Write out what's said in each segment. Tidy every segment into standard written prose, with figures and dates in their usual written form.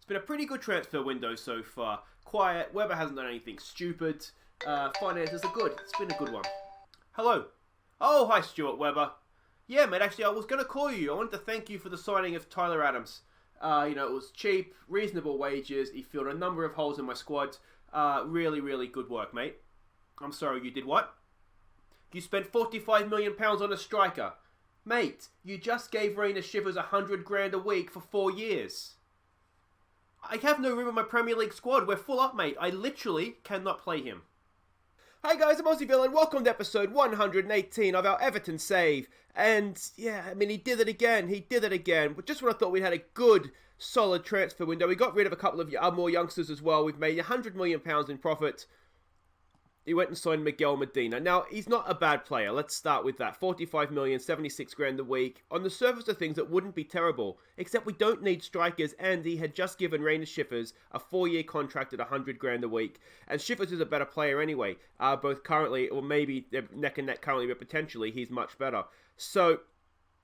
It's been a pretty good transfer window so far. Quiet, Weber hasn't done anything stupid. Finances are good. It's been a good one. Hello. Oh, hi Stuart Weber. Yeah, mate, actually I was going to call you. I wanted to thank you for the signing of Tyler Adams. It was cheap, reasonable wages. He filled a number of holes in my squad. Really, really good work, mate. I'm sorry, you did what? You spent £45 million on a striker. Mate, you just gave Raina Shivers $100,000 a week for 4 years. I have no room in my Premier League squad. We're full up, mate. I literally cannot play him. Hi guys, I'm Aussie and welcome to episode 118 of our Everton save. And yeah, I mean, he did it again. But just when I thought we had a good, solid transfer window, we got rid of a couple of more youngsters as well. We've made £100 million in profit. He went and signed Miguel Medina. Now, he's not a bad player. Let's start with that. 45 million, 76 grand a week. On the surface of things, it wouldn't be terrible. Except we don't need strikers, and he had just given Rainer Schiffers a 4-year contract at 100 grand a week. And Schiffers is a better player anyway. Both currently, or maybe they're neck and neck currently, but potentially he's much better. So,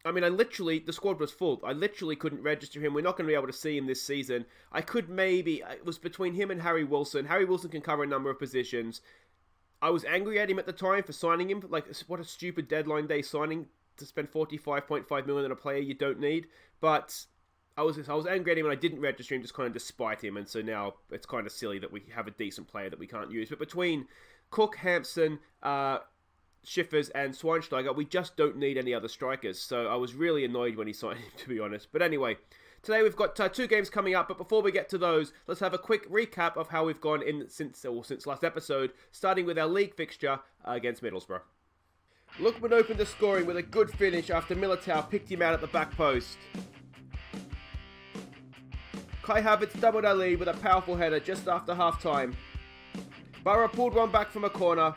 I mean, the squad was full. I literally couldn't register him. We're not going to be able to see him this season. It was between him and Harry Wilson. Harry Wilson can cover a number of positions. I was angry at him at the time for signing him. Like, what a stupid deadline day signing to spend $45.5 million on a player you don't need. But I was angry at him and I didn't register him just kind of despite him. And so now it's kind of silly that we have a decent player that we can't use. But between Cook, Hampson, Schiffers and Schweinsteiger, we just don't need any other strikers. So I was really annoyed when he signed him, to be honest. But anyway, today we've got 2 games coming up, but before we get to those, let's have a quick recap of how we've gone in since last episode, starting with our league fixture against Middlesbrough. Lookman opened the scoring with a good finish after Militao picked him out at the back post. Kai Havertz doubled our lead with a powerful header just after half-time. Borough pulled one back from a corner,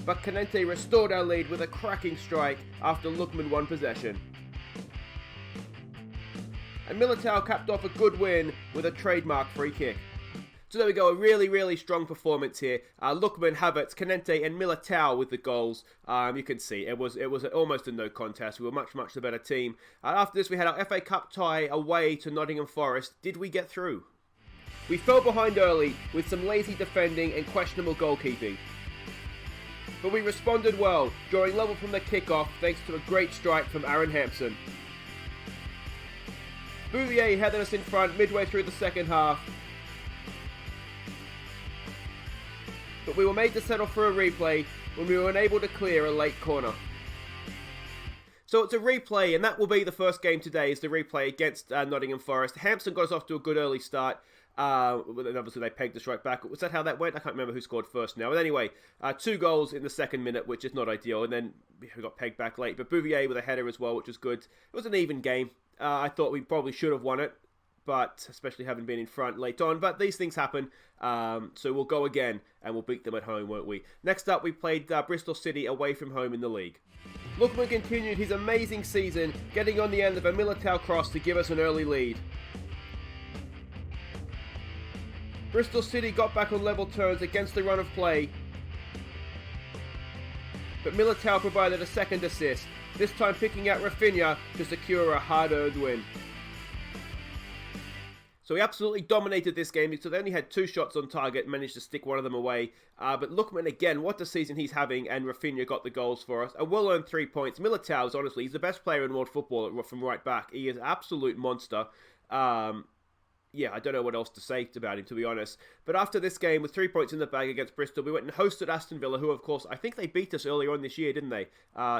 but Canente restored our lead with a cracking strike after Lookman won possession. And Militao capped off a good win with a trademark free kick. So there we go, a really, really strong performance here. Lookman, Havertz, Canente and Militao with the goals. You can see it was almost a no contest. We were much, much the better team. After this we had our FA Cup tie away to Nottingham Forest. Did we get through? We fell behind early with some lazy defending and questionable goalkeeping. But we responded well, drawing level from the kickoff thanks to a great strike from Aaron Hampson. Bouvier headed us in front midway through the second half, but we were made to settle for a replay when we were unable to clear a late corner. So it's a replay, and that will be the first game today, is the replay against Nottingham Forest. Hampson got us off to a good early start, and obviously they pegged us right back. Was that how that went? I can't remember who scored first now. But anyway, 2 goals in the second minute, which is not ideal, and then we got pegged back late. But Bouvier with a header as well, which was good. It was an even game. I thought we probably should have won it, but especially having been in front late on. But these things happen, so we'll go again and we'll beat them at home, won't we? Next up, we played Bristol City away from home in the league. Lookman continued his amazing season, getting on the end of a Militao cross to give us an early lead. Bristol City got back on level terms against the run of play, but Militao provided a second assist, this time picking out Rafinha to secure a hard-earned win. So we absolutely dominated this game, so they only had 2 shots on target, managed to stick one of them away. But Lookman, again, what a season he's having, and Rafinha got the goals for us. A well-earned 3 points. Militao's, honestly, he's the best player in world football from right back. He is an absolute monster. I don't know what else to say about him, to be honest. But after this game, with 3 points in the bag against Bristol, we went and hosted Aston Villa, who, of course, I think they beat us earlier on this year, didn't they?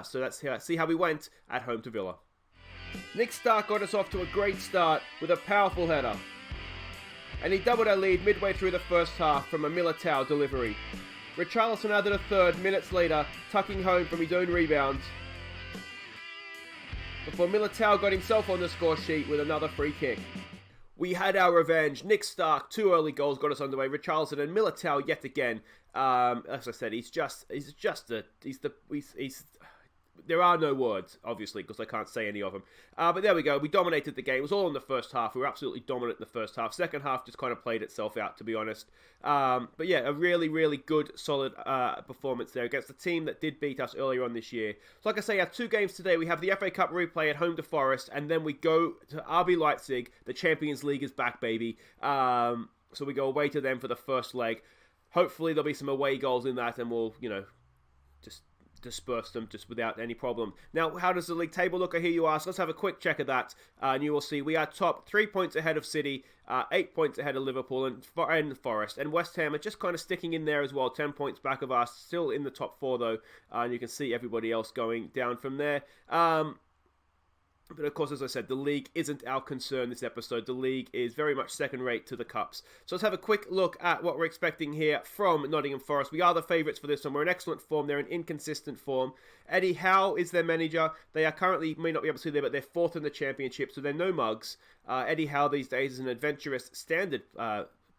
So let's see how we went at home to Villa. Nick Stark got us off to a great start with a powerful header. And he doubled our lead midway through the first half from a Militao delivery. Richarlison added a third minutes later, tucking home from his own rebound, before Militao got himself on the score sheet with another free kick. We had our revenge. Nick Stark, 2 early goals got us underway. Richarlison and Militao yet again. As I said, he's There are no words, obviously, because I can't say any of them. But there we go. We dominated the game. It was all in the first half. We were absolutely dominant in the first half. Second half just kind of played itself out, to be honest. But yeah, a really, really good, solid performance there against the team that did beat us earlier on this year. So like I say, we have 2 games today. We have the FA Cup replay at home to Forest, and then we go to RB Leipzig. The Champions League is back, baby. So we go away to them for the first leg. Hopefully there'll be some away goals in that, and we'll, just disperse them just without any problem. Now, how does the league table look? I hear you ask. Let's have a quick check of that, and you will see we are top 3 points ahead of City, 8 points ahead of Liverpool and Forest, and West Ham are just kind of sticking in there as well, 10 points back of us, still in the top 4 though, and you can see everybody else going down from there. But of course, as I said, the league isn't our concern this episode. The league is very much second rate to the Cups. So let's have a quick look at what we're expecting here from Nottingham Forest. We are the favourites for this one. We're in excellent form. They're in inconsistent form. Eddie Howe is their manager. They are currently, may not be able to see there, but they're 4th in the championship, so they're no mugs. Eddie Howe these days is an adventurous standard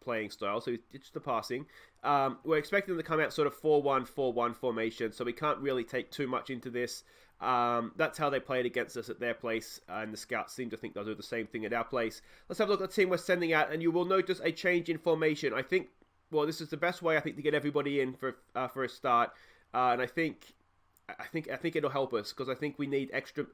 playing style, so it's the passing. We're expecting them to come out sort of 4-1, 4-1 formation, so we can't really take too much into this. That's how they played against us at their place, and the scouts seem to think they'll do the same thing at our place. Let's have a look at the team we're sending out, and you will notice a change in formation. I think, well, this is the best way, I think, to get everybody in for a start, and I think it'll help us, because I think we need extra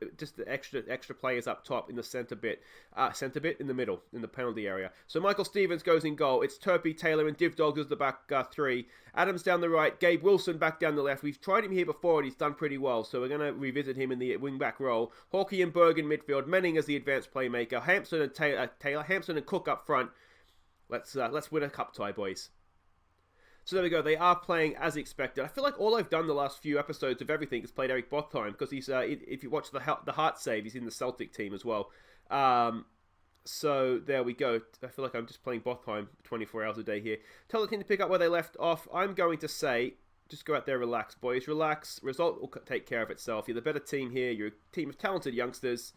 players up top in the centre bit in the middle, in the penalty area. So Michael Stevens goes in goal. It's Turpey, Taylor, and Divdog as the back 3. Adams down the right, Gabe Wilson back down the left. We've tried him here before and he's done pretty well, so we're going to revisit him in the wing-back role. Hawkey and Berg in midfield, Menning as the advanced playmaker, Hampson and Taylor, Hampson and Cook up front. Let's win a cup tie, boys. So there we go, they are playing as expected. I feel like all I've done the last few episodes of everything is played Eric Bothheim, because he's, if you watch the Heart save, he's in the Celtic team as well. So there we go. I feel like I'm just playing Bothheim 24 hours a day here. Tell the team to pick up where they left off. I'm going to say, just go out there, relax, boys. Relax. Result will take care of itself. You're the better team here. You're a team of talented youngsters.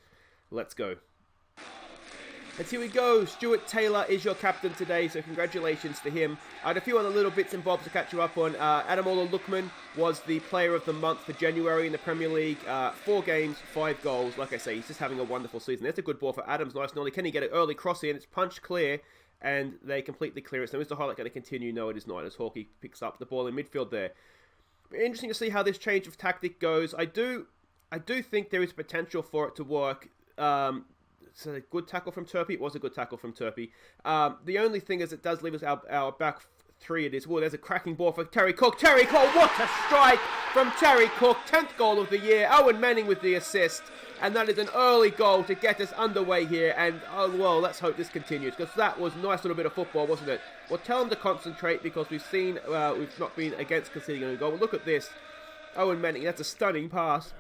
Let's go. And here we go. Stuart Taylor is your captain today, so congratulations to him. I had a few other little bits and bobs to catch you up on. Ademola Lookman was the player of the month for January in the Premier League. 4 games, 5 goals. Like I say, he's just having a wonderful season. There's a good ball for Adams. Nice and early. Can he get an early cross in? It's punched clear, and they completely clear it. So is the highlight going to continue? No, it is not, as Hawkey picks up the ball in midfield there. Interesting to see how this change of tactic goes. I do think there is potential for it to work. It's a good tackle from Turpey. It was a good tackle from Turpey. The only thing is it does leave us our back 3. It is. Well, there's a cracking ball for Terry Cook. Terry Cook, what a strike from Terry Cook. 10th goal of the year. Owen Manning with the assist. And that is an early goal to get us underway here. And, oh, well, let's hope this continues, because that was a nice little bit of football, wasn't it? Well, tell them to concentrate, because we've seen, we've not been against conceding a goal. Well, look at this. Owen Manning, that's a stunning pass.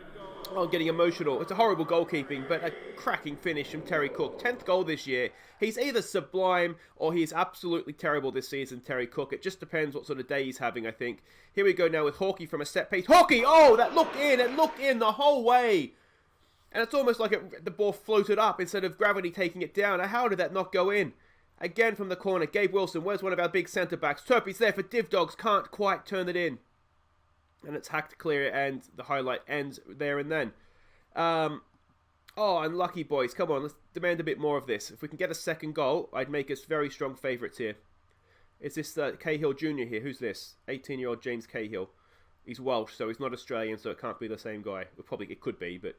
Oh, I'm getting emotional. It's a horrible goalkeeping, but a cracking finish from Terry Cook. 10th goal this year. He's either sublime or he's absolutely terrible this season, Terry Cook. It just depends what sort of day he's having, I think. Here we go now with Hawkey from a set piece. Hawkey! Oh, that looked in! It looked in the whole way! And it's almost like the ball floated up instead of gravity taking it down. How did that not go in? Again from the corner. Gabe Wilson. Where's one of our big centre-backs? Turpey's there for Divdogs. Can't quite turn it in. And it's hacked clear, and the highlight ends there and then. Oh, unlucky, boys. Come on, let's demand a bit more of this. If we can get a second goal, I'd make us very strong favourites here. Is this Cahill Jr. here? Who's this? 18-year-old James Cahill. He's Welsh, so he's not Australian, so it can't be the same guy. Well, probably it could be, but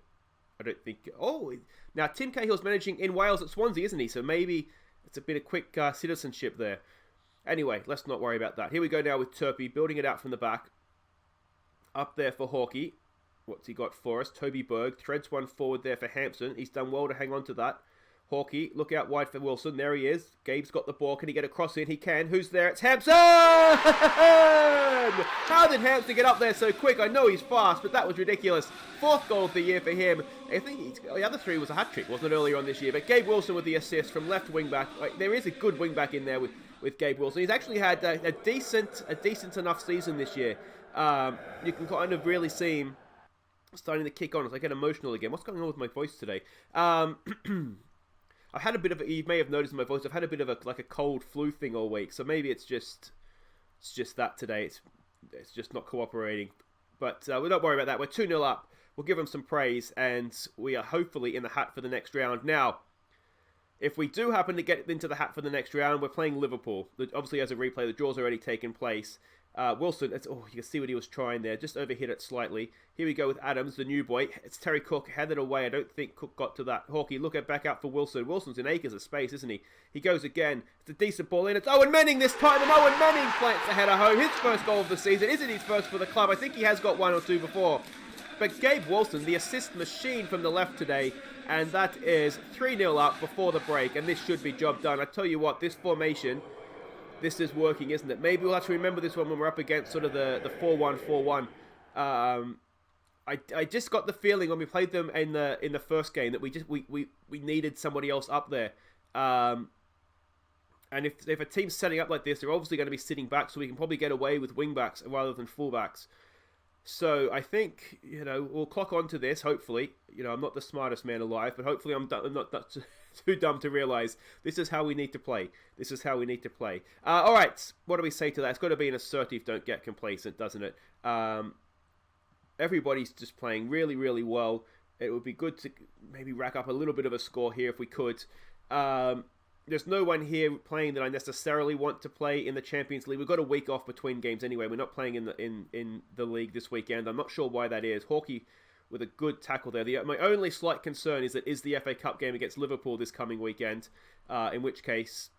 I don't think... Oh, now Tim Cahill's managing in Wales at Swansea, isn't he? So maybe it's a bit of quick citizenship there. Anyway, let's not worry about that. Here we go now with Turpey, building it out from the back. Up there for Hawkey. What's he got for us? Toby Berg threads one forward there for Hampson. He's done well to hang on to that. Hawkey, look out wide for Wilson. There he is. Gabe's got the ball. Can he get a cross in? He can. Who's there? It's Hampson! How did Hampson get up there so quick? I know he's fast, but that was ridiculous. 4th goal of the year for him. I think the other 3 was a hat-trick, wasn't it, earlier on this year? But Gabe Wilson with the assist from left wing-back. There is a good wing-back in there with Gabe Wilson. He's actually had a decent enough season this year. You can kind of really see him starting to kick on as I get emotional again. What's going on with my voice today? I've had a bit of you may have noticed in my voice, I've had a bit of a cold flu thing all week, so maybe it's just that today. It's just not cooperating. But we don't worry about that. We're 2-0 up. we'll give them some praise, and we are hopefully in the hat for the next round. Now, if we do happen to get into the hat for the next round, we're playing Liverpool. Obviously, as a replay, the draw's already taken place. Wilson, you can see what he was trying there. Just overhit it slightly. Here we go with Adams, the new boy. It's Terry Cook, headed away. I don't think Cook got to that. Hawkey, look at back out for Wilson. Wilson's in acres of space, isn't he? He goes again. It's a decent ball in. It's Owen Manning this time, and Owen Manning plants the header home. His first goal of the season. Isn't his first for the club? I think he has got one or two before. But Gabe Wilson, the assist machine from the left today, and that is 3-0 up before the break, and this should be job done. I tell you what, this formation, this is working, isn't it? Maybe we'll have to remember this one when we're up against sort of the 4-1-4-1. I just got the feeling when we played them in the first game that we needed somebody else up there. And if a team's setting up like this, they're obviously going to be sitting back, so we can probably get away with wing backs rather than fullbacks. So I think, we'll clock on to this, hopefully. I'm not the smartest man alive, but hopefully I'm not too dumb to realise this is how we need to play. This is how we need to play. All right, what do we say to that? It's got to be an assertive, don't get complacent, doesn't it? Everybody's just playing really, really well. It would be good to maybe rack up a little bit of a score here if we could. There's no one here playing that I necessarily want to play in the Champions League. We've got a week off between games anyway. We're not playing in the league this weekend. I'm not sure why that is. Hawkey with a good tackle there. My only slight concern is the FA Cup game against Liverpool this coming weekend. In which case,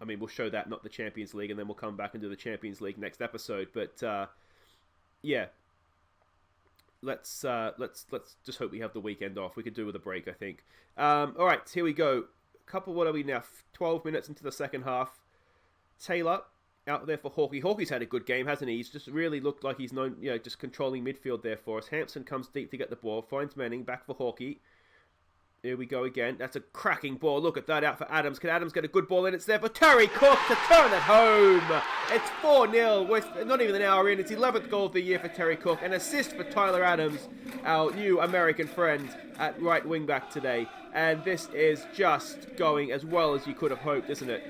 we'll show that, not the Champions League, and then we'll come back and do the Champions League next episode. But yeah, let's just hope we have the weekend off. We could do with a break, I think. All right, here we go. What are we now? 12 minutes into the second half. Taylor out there for Hawkey. Hawkey's had a good game, hasn't he? He's just really looked like he's known, just controlling midfield there for us. Hampson comes deep to get the ball, finds Manning, back for Hawkey. Here we go again. That's a cracking ball. Look at that, out for Adams. Can Adams get a good ball in? It's there for Terry Cook to turn it home. It's 4-0. We're not even an hour in. It's 11th goal of the year for Terry Cook. An assist for Tyler Adams, our new American friend at right wing back today. And this is just going as well as you could have hoped, isn't it?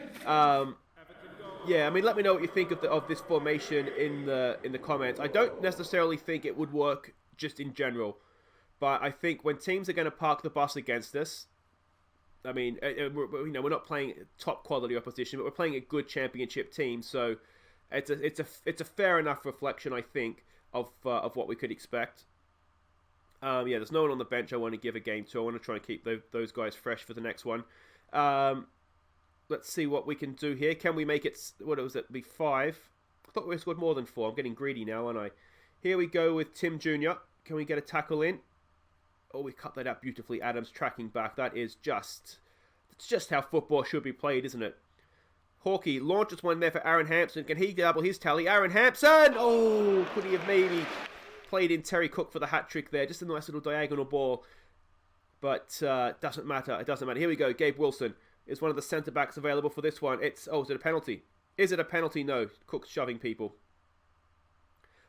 Yeah, let me know what you think of this formation in the comments. I don't necessarily think it would work just in general, but I think when teams are going to park the bus against us, we're not playing top quality opposition, but we're playing a good championship team, so it's a fair enough reflection, I think, of what we could expect. There's no one on the bench I want to give a game to. I want to try and keep those guys fresh for the next one. Let's see what we can do here. Can we make it, be 5? I thought we scored more than 4. I'm getting greedy now, aren't I? Here we go with Tim Jr. Can we get a tackle in? Oh, we cut that out beautifully. Adams tracking back. It's just how football should be played, isn't it? Hawkey launches one there for Aaron Hampson. Can he double his tally? Aaron Hampson! Oh, could he have maybe played in Terry Cook for the hat-trick there? Just a nice little diagonal ball. But doesn't matter. It doesn't matter. Here we go. Gabe Wilson is one of the centre-backs available for this one. Is it a penalty? Is it a penalty? No. Cook's shoving people.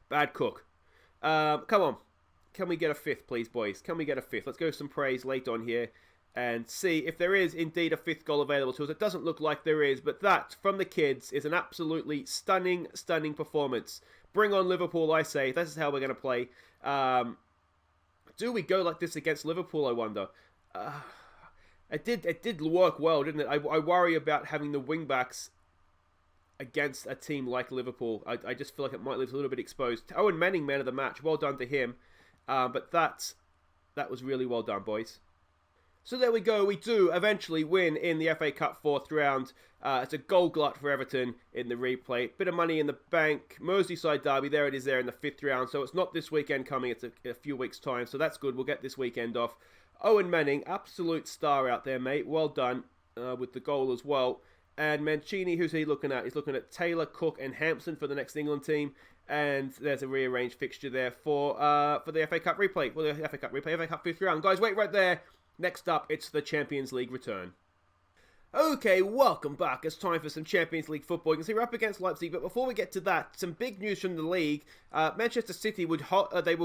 Bad Cook. Come on. Can we get a 5th, please, boys? Can we get a 5th? Let's go some praise late on here and see if there is indeed a 5th goal available to us. It doesn't look like there is, but that, from the kids, is an absolutely stunning, stunning performance. Bring on Liverpool, I say. This is how we're going to play. Do we go like this against Liverpool, I wonder? It did work well, didn't it? I worry about having the wing-backs against a team like Liverpool. I just feel like it might leave us a little bit exposed. Owen Manning, man of the match. Well done to him. But that was really well done, boys. So there we go. We do eventually win in the FA Cup 4th round. It's a goal glut for Everton in the replay. Bit of money in the bank. Merseyside derby, there it is there in the 5th round. So it's not this weekend coming. It's a few weeks' time. So that's good. We'll get this weekend off. Owen Manning, absolute star out there, mate. Well done with the goal as well. And Mancini, who's he looking at? He's looking at Taylor, Cook and Hampson for the next England team. And there's a rearranged fixture there for the FA Cup replay. Well, the FA Cup 5th round. Guys, wait right there. Next up, it's the Champions League return. Okay, welcome back. It's time for some Champions League football. You can see we're up against Leipzig, but before we get to that, some big news from the league. Manchester City were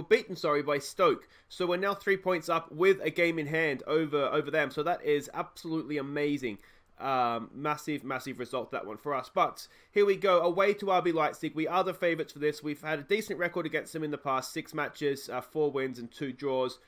beaten by Stoke, so we're now 3 points up with a game in hand over them. So that is absolutely amazing. Massive result, that one for us. But here we go, away to RB Leipzig. We are the favourites for this. We've had a decent record against them in the past. 6 matches, 4 wins and 2 draws.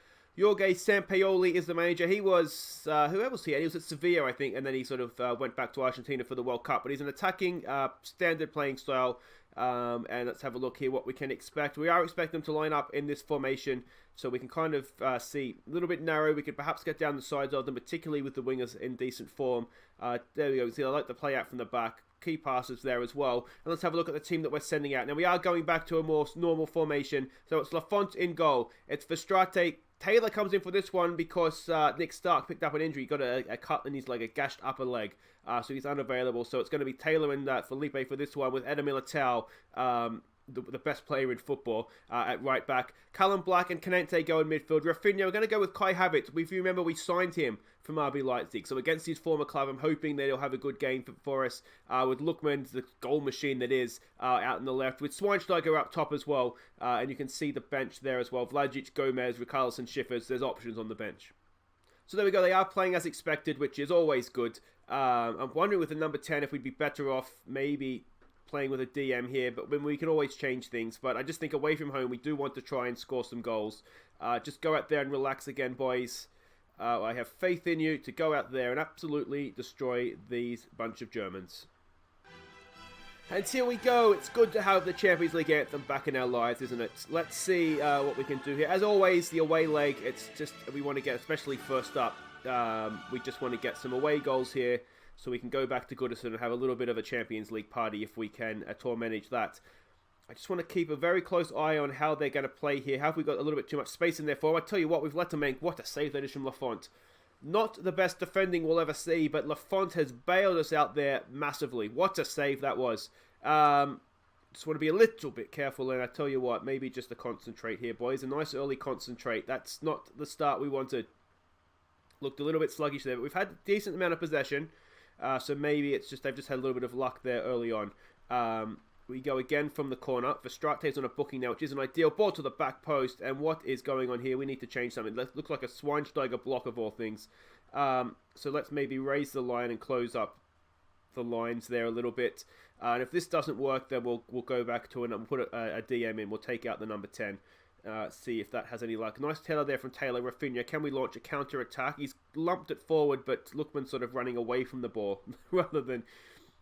Jorge Sampaoli is the manager. He was, who else he had? He was at Sevilla, I think, and then he sort of went back to Argentina for the World Cup. But he's an attacking, standard playing style. And let's have a look here what we can expect. We are expecting them to line up in this formation, so we can kind of see a little bit narrow. We could perhaps get down the sides of them, particularly with the wingers in decent form. There we go. See, I like to play out from the back. Key passes there as well. And let's have a look at the team that we're sending out. Now, we are going back to a more normal formation. So it's Lafont in goal. It's Verstraete. Taylor comes in for this one because Nick Stark picked up an injury. He got a cut in his leg, a gashed upper leg. So he's unavailable. So it's going to be Taylor and Felipe for this one with Eder Militao, the best player in football, at right back. Callum Black and Canente go in midfield. Rafinha, we're going to go with Kai Havertz. If you remember, we signed him from RB Leipzig. So against his former club, I'm hoping that he'll have a good game for us. With Lookman, the goal machine that is, out on the left. With Schweinsteiger up top as well. And you can see the bench there as well. Vlasic, Gomez, Richarlison, Schiffers. There's options on the bench. So there we go. They are playing as expected, which is always good. I'm wondering with the number 10 if we'd be better off maybe playing with a DM here, but when we can always change things. But I just think away from home, we do want to try and score some goals. Just go out there and relax again, boys. I have faith in you to go out there and absolutely destroy these bunch of Germans. And here we go. It's good to have the Champions League anthem back in our lives, isn't it? Let's see what we can do here. As always, the away leg, it's just, we want to get, especially first up, we just want to get some away goals here so we can go back to Goodison and have a little bit of a Champions League party if we can at all manage that. I just want to keep a very close eye on how they're going to play here. Have we got a little bit too much space in there for? I tell you what, we've let them make, what a save that is from Lafont. Not the best defending we'll ever see, but Lafont has bailed us out there massively. What a save that was. Just want to be a little bit careful, and I tell you what, maybe just a concentrate here, boys. A nice early concentrate. That's not the start we wanted. Looked a little bit sluggish there, but we've had a decent amount of possession. So maybe it's just they've just had a little bit of luck there early on. We go again from the corner. Verstraete's on a booking now, which isn't ideal. Ball to the back post. And what is going on here? We need to change something. That looks like a Schweinsteiger block of all things. So let's maybe raise the line and close up the lines there a little bit. And if this doesn't work, then we'll go back to it and we'll put a DM in. We'll take out the number 10. See if that has any luck. Nice tailor there from Taylor. Rafinha, can we launch a counter attack? He's lumped it forward, but Lookman's sort of running away from the ball rather than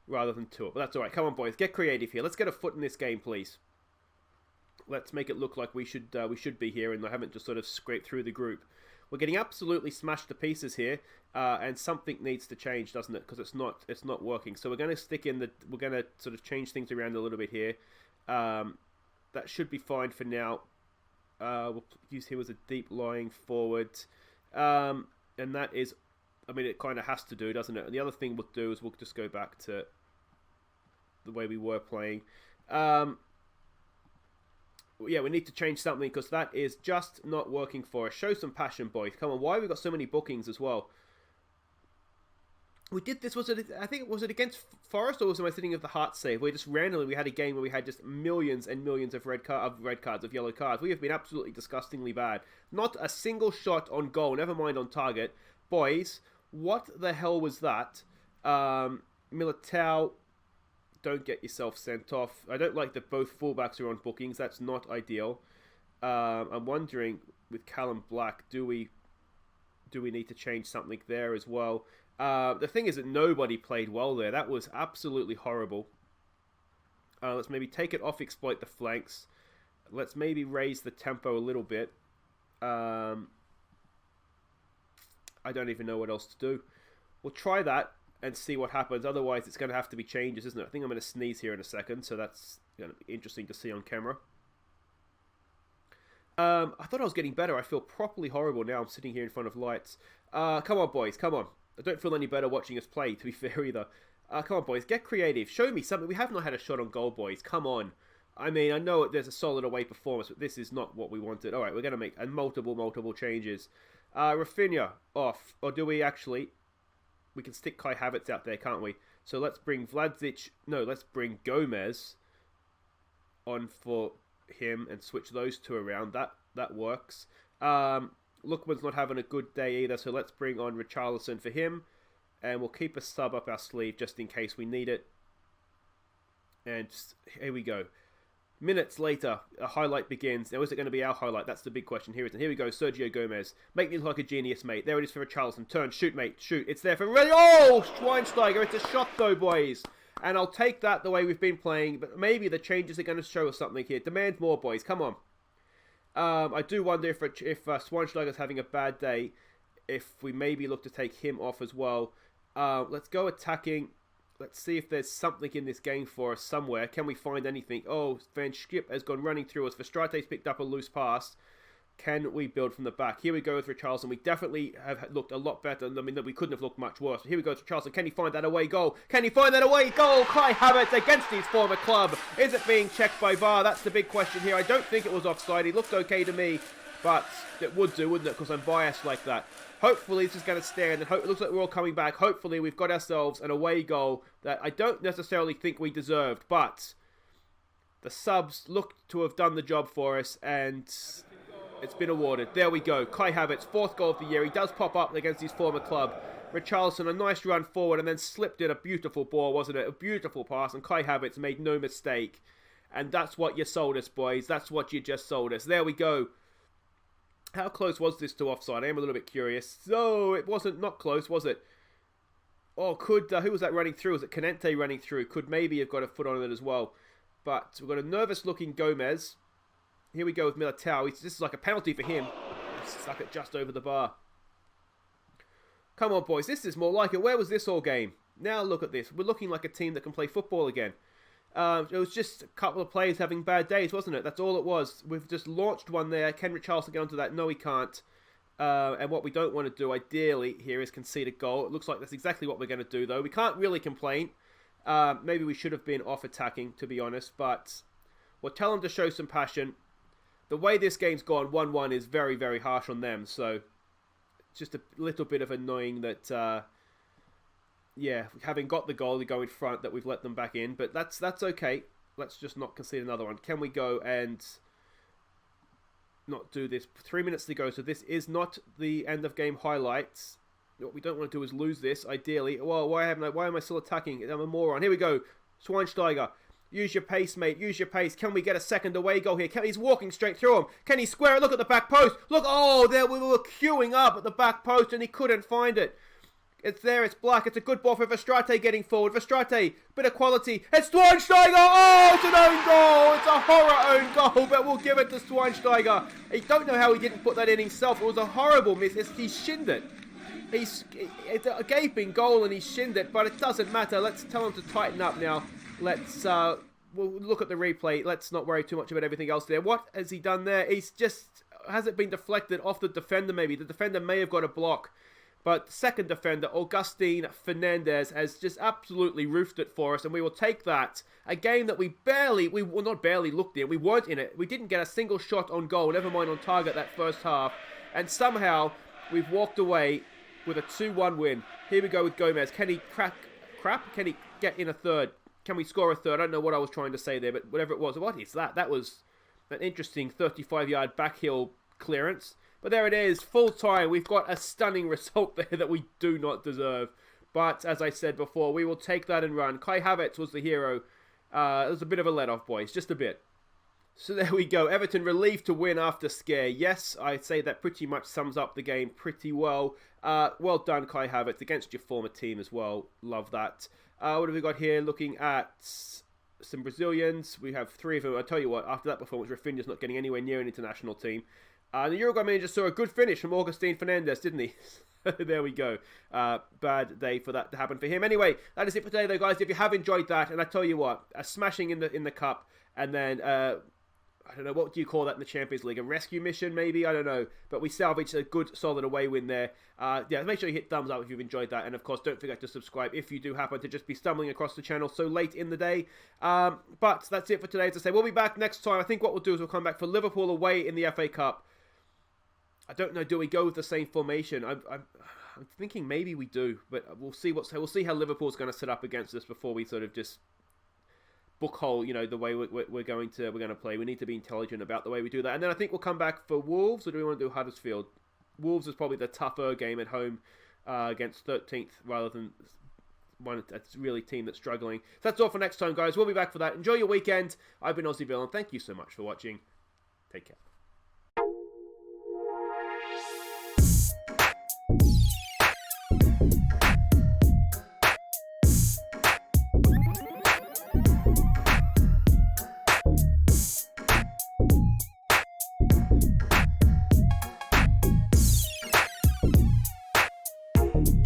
to it. But that's all right. Come on, boys, get creative here. Let's get a foot in this game, please. Let's make it look like we should be here, and I haven't just sort of scraped through the group. We're getting absolutely smashed to pieces here, and something needs to change, doesn't it? Because it's not working. So we're going to stick in we're going to sort of change things around a little bit here. That should be fine for now. We'll use him as a deep lying forward, and that is, I mean, it kind of has to do, doesn't it? And the other thing we'll do is we'll just go back to the way we were playing. Yeah, we need to change something because that is just not working for us. Show some passion, boys. Come on, why have we got so many bookings as well? We did this, was it against Forest, or was I thinking of the Heart save? We just randomly, we had a game where we had just millions and millions of yellow cards. We have been absolutely disgustingly bad. Not a single shot on goal, never mind on target. Boys, what the hell was that? Militao, don't get yourself sent off. I don't like that both fullbacks are on bookings. That's not ideal. I'm wondering, with Callum Black, do we need to change something there as well? The thing is that nobody played well there. That was absolutely horrible. Let's maybe take it off, exploit the flanks. Let's maybe raise the tempo a little bit. I don't even know what else to do. We'll try that and see what happens. Otherwise, it's going to have to be changes, isn't it? I think I'm going to sneeze here in a second, so that's going to be interesting to see on camera. I thought I was getting better. I feel properly horrible now. I'm sitting here in front of lights. Come on, boys. Come on. I don't feel any better watching us play, to be fair, either. Come on, boys. Get creative. Show me something. We have not had a shot on goal, boys. Come on. I mean, I know there's a solid away performance, but this is not what we wanted. All right, we're going to make multiple changes. Rafinha off. Or do we actually... We can stick Kai Havertz out there, can't we? So let's bring Vlasic... No, let's bring Gomez on for him and switch those two around. That works. Lookman's not having a good day either, so let's bring on Richarlison for him. And we'll keep a sub up our sleeve just in case we need it. And here we go. Minutes later, a highlight begins. Now, is it going to be our highlight? That's the big question. Here it is. Here we go. Sergio Gomez. Make me look like a genius, mate. There it is for Richarlison. Turn. Shoot, mate. Shoot. It's there for... Oh! Schweinsteiger. It's a shot, though, boys. And I'll take that the way we've been playing. But maybe the changes are going to show us something here. Demand more, boys. Come on. I do wonder if Schweinsteiger's having a bad day, if we maybe look to take him off as well. Let's go attacking. Let's see if there's something in this game for us somewhere. Can we find anything? Oh, Van Schip has gone running through us. Verstraete's picked up a loose pass. Can we build from the back? Here we go with Richarlison. We definitely have looked a lot better. I mean, we couldn't have looked much worse. Here we go with Richarlison. Can he find that away goal? Can he find that away goal? Kai Havertz against his former club. Is it being checked by VAR? That's the big question here. I don't think it was offside. He looked okay to me, but it would do, wouldn't it? Because I'm biased like that. Hopefully this is going to stand, and it looks like we're all coming back. Hopefully we've got ourselves an away goal that I don't necessarily think we deserved, but the subs look to have done the job for us, and it's been awarded. There we go. Kai Havertz, 4th goal of the year. He does pop up against his former club. Richarlison, a nice run forward, and then slipped in a beautiful ball, wasn't it? A beautiful pass, and Kai Havertz made no mistake. And that's what you sold us, boys. That's what you just sold us. There we go. How close was this to offside? I am a little bit curious. So, it wasn't not close, was it? Oh, who was that running through? Was it Canente running through? Could maybe have got a foot on it as well. But we've got a nervous-looking Gomez. Here we go with Militao. This is like a penalty for him. Stuck it just over the bar. Come on, boys. This is more like it. Where was this all game? Now look at this. We're looking like a team that can play football again. It was just a couple of players having bad days, wasn't it? That's all it was. We've just launched one there. Can Richarlison get onto that? No, he can't. And what we don't want to do, ideally, here is concede a goal. It looks like that's exactly what we're going to do, though. We can't really complain. Maybe we should have been off attacking, to be honest. But we'll tell them to show some passion. The way this game's gone, 1-1 is very, very harsh on them. So, it's just a little bit of annoying that... yeah, having got the goal to go in front, that we've let them back in. But that's okay. Let's just not concede another one. Can we go and not do this? 3 minutes to go, so this is not the end of game highlights. What we don't want to do is lose this, ideally. Well, why am I still attacking? I'm a moron. Here we go. Schweinsteiger. Use your pace, mate. Use your pace. Can we get a second away goal here? He's walking straight through him. Can he square it? Look at the back post. Look, oh, there we were queuing up at the back post and he couldn't find it. It's there, it's black, it's a good ball for Verstraete getting forward. Verstraete, bit of quality. It's Schweinsteiger! Oh, it's an own goal! It's a horror own goal, but we'll give it to Schweinsteiger. I don't know how he didn't put that in himself. It was a horrible miss. He shinned it. It's a gaping goal and he shinned it, but it doesn't matter. Let's tell him to tighten up now. Let's we'll look at the replay. Let's not worry too much about everything else there. What has he done there? He's just... Has it been deflected off the defender maybe? The defender may have got a block. But second defender, Augustine Fernandez, has just absolutely roofed it for us. And we will take that. A game that we not barely looked in. We weren't in it. We didn't get a single shot on goal, never mind on target that first half. And somehow, we've walked away with a 2-1 win. Here we go with Gomez. Can he crap? Can he get in a third? Can we score a third? I don't know what I was trying to say there, but whatever it was. What is that? That was an interesting 35-yard backhill clearance. But there it is, full time. We've got a stunning result there that we do not deserve. But as I said before, we will take that and run. Kai Havertz was the hero. It was a bit of a let-off, boys, just a bit. So there we go. Everton relieved to win after scare. Yes, I'd say that pretty much sums up the game pretty well. Well done, Kai Havertz, against your former team as well. Love that. What have we got here? Looking at some Brazilians. We have 3 of them. I'll tell you what, after that performance, Rafinha's not getting anywhere near an international team. The Uruguay manager saw a good finish from Augustine Fernandez, didn't he? There we go. Bad day for that to happen for him. Anyway, that is it for today, though, guys. If you have enjoyed that, and I tell you what, a smashing in the cup, and then I don't know, what do you call that in the Champions League? A rescue mission, maybe? I don't know. But we salvaged a good, solid away win there. Yeah, make sure you hit thumbs up if you've enjoyed that. And, of course, don't forget to subscribe if you do happen to just be stumbling across the channel so late in the day. But that's it for today. As I say, we'll be back next time. I think what we'll do is we'll come back for Liverpool away in the FA Cup. I don't know, do we go with the same formation? I'm thinking maybe we do. But we'll see how Liverpool's going to set up against us before we sort of just... bookhole, you know, the way we're going to play. We need to be intelligent about the way we do that. And then I think we'll come back for Wolves, or do we want to do Huddersfield? Wolves is probably the tougher game at home. against 13th rather than one that's really team that's struggling. So that's all for next time, guys. We'll be back for that. Enjoy your weekend. I've been Aussie Bill, and thank you so much for watching. Take care.